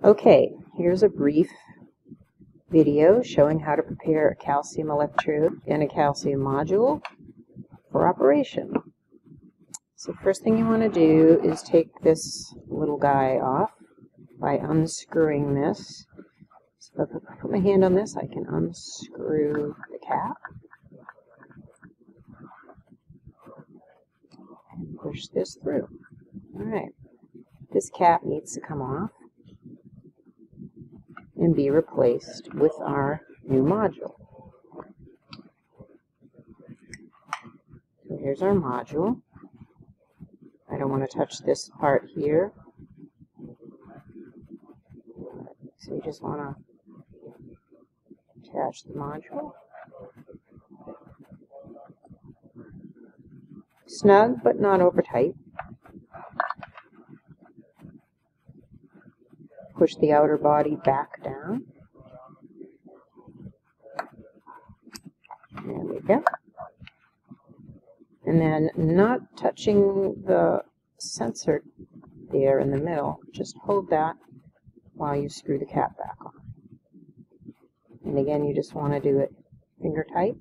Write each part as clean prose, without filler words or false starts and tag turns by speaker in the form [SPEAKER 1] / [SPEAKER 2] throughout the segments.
[SPEAKER 1] Okay, here's a brief video showing how to prepare a calcium electrode and a calcium module for operation. So first thing you want to do is take this little guy off by unscrewing this. So if I put my hand on this, I can unscrew the cap and push this through. Alright, this cap needs to come off and be replaced with our new module. So here's our module. I don't want to touch this part here. So you just want to attach the module. Snug, but not over tight. Push the outer body back down. There we go. And then not touching the sensor there in the middle, just hold that while you screw the cap back on. And again, you just want to do it finger tight,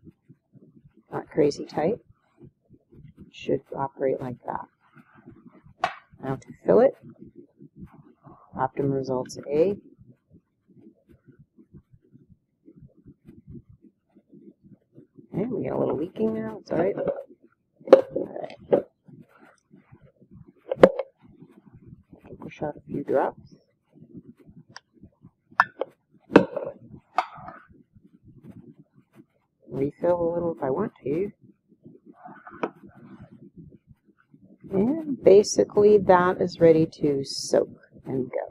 [SPEAKER 1] not crazy tight. It should operate like that. Now to fill it, optimum results A. Okay, we get a little leaking now, it's alright. Alright. Push out a few drops. Refill a little if I want to. And basically that is ready to soak and go.